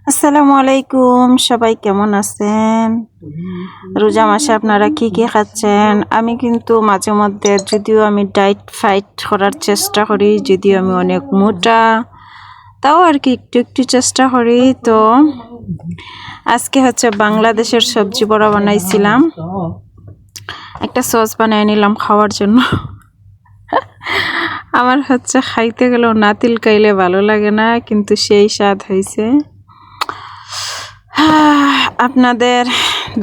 আসসালামু আলাইকুম, সবাই কেমন আছেন? রোজা মাসে আপনারা কি কি খাচ্ছেন? আমি কিন্তু মাঝে মধ্যে, যদিও আমি ডায়েট ফাইট করার চেষ্টা করি, যদিও আমি অনেক মোটা, তাও আর কি একটু একটু চেষ্টা করি। তো আজকে হচ্ছে বাংলাদেশের সবজি বড়া বানাইছিলাম, একটা সস বানিয়ে নিলাম খাওয়ার জন্য। আমার হচ্ছে খাইতে গেলেও না তিলকাইলে ভালো লাগে না, কিন্তু সেই স্বাদ হয়েছে। আপনাদের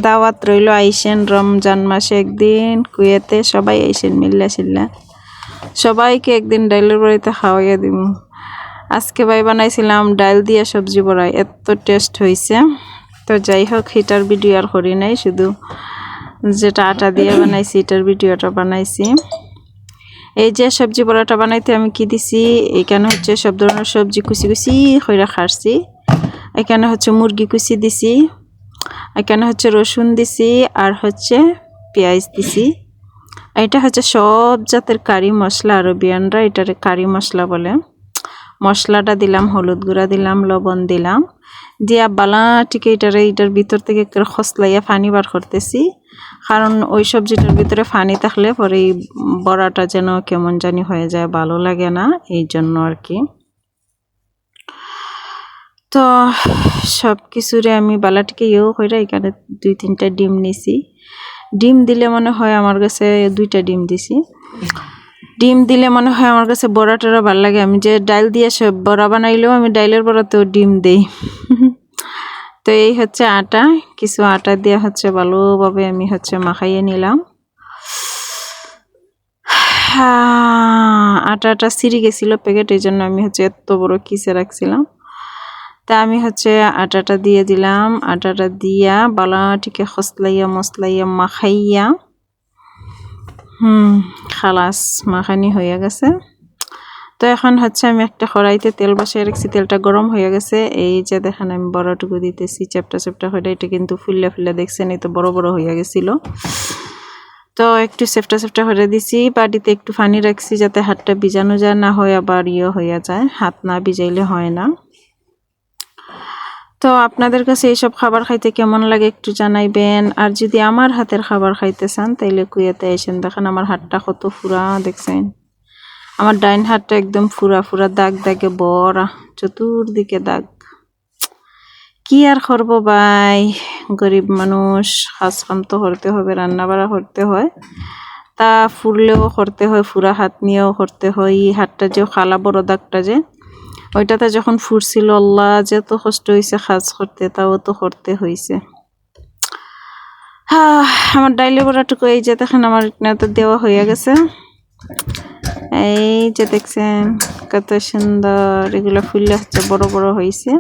দাওয়াত রইল, আইসেন রমজান মাসে একদিন কুয়েতে, সবাই আইসেন মিল্লা শিল্লা, সবাইকে একদিন ডাইলের বড়াইতে খাওয়াইয়া দিব। আজকে ভাই বানাইছিলাম ডাল দিয়ে সবজি বড়া, এত টেস্ট হয়েছে। তো যাই হোক, এটার ভিডিও আর করি নাই, শুধু যেটা আটা দিয়ে বানাইছি এটার ভিডিওটা বানাইছি। এই যে সবজি বড়াটা বানাইতে আমি কি দিছি, এখানে হচ্ছে সব ধরনের সবজি কুচি কুচি কইরা খাচ্ছি। এখানে হচ্ছে মুরগি কুচি দিছি, এখানে হচ্ছে রসুন দিছি, আর হচ্ছে পেঁয়াজ দিছি। এটা হচ্ছে সব জাতের কারি মশলা, আরবিয়ানরা এটারে কারি মশলা বলে। মশলাটা দিলাম, হলুদ গুঁড়া দিলাম, লবণ দিলাম, দিয়া বালাটিকে এটার ভিতর থেকে খসলাইয়া পানি বার করতেছি। কারণ ওই সবজিটার ভিতরে পানি থাকলে পরে এই বড়াটা যেন কেমন জানি হয়ে যায়, ভালো লাগে না, এই জন্য আর কি। তো সব কিছুরে আমি বালাটিকে কইরা এখানে 2-3টা ডিম নিছি। ডিম দিলে মনে হয় আমার কাছে 2টা ডিম দিছি। ডিম দিলে মনে হয় আমার কাছে বড়াটারা ভালো লাগে। আমি যে ডাল দিয়ে সব বড়া বানাইলেও আমি ডাইলের বড়াতেও ডিম দেই। তো এই হচ্ছে আটা, কিছু আটা দিয়ে হচ্ছে ভালোভাবে আমি হচ্ছে মাখাইয়ে নিলাম। আটাটা ছিঁড়ে গেছিল প্যাকেট, এই জন্য আমি হচ্ছে এত বড় কিসে রাখছিলাম। তা আমি হচ্ছে আটাটা দিয়ে দিলাম, আটাটা দিয়া বালাটিকে খসলাইয়া মশলাইয়া মাখাইয়া খালাস মাখানি হয়ে গেছে। তো এখন হচ্ছে আমি একটা কড়াইতে তেল বসিয়ে রাখছি, তেলটা গরম হয়ে গেছে। এই যে দেখেন আমি বড়টুকু দিতেছি, চ্যাপটা চ্যাপটা হয়ে, এটা কিন্তু ফুললে ফুললে দেখছেন, এই তো বড় বড় হয়ে গেছিল। তো একটু সেফটা সেফটা করে দিছি, বাটিতে একটু পানি রাখছি যাতে হাতটা ভিজানো যায়, না হয় আবার হয়ে যায়, হাত না ভিজাইলে হয় না। তো আপনাদের কাছে এইসব খাবার খাইতে কেমন লাগে একটু জানাইবেন। আর যদি আমার হাতের খাবার খাইতে চান তাইলে কুয়েতে এসেন। দেখেন আমার হাতটা কত ফুরা, দেখছেন আমার ডাইন হাতটা একদম ফুরা ফুরা, দাগ দাগে বড়া, চতুর্দিকে দাগ। কি আর করবো ভাই, গরিব মানুষ, কাজ কাম তো করতে হবে, রান্না বাড়া করতে হয়, তা ফুরলেও করতে হয়, ফুরা হাত নিয়েও করতে হয়। এই হাতটা যে খালা বড় দাগটা যে ওইটাতে যখন ফুরছিল, আল্লাহ যে তো কষ্ট হয়েছে কাজ করতে, তাও তো করতে হয়েছে। আমার ডাইলে বড়াটুকু এই যে দেখেন আমার তো দেওয়া হয়ে গেছে। এই যে দেখছেন কত সুন্দর, এগুলো ফুললে হচ্ছে বড় বড় হয়েছে।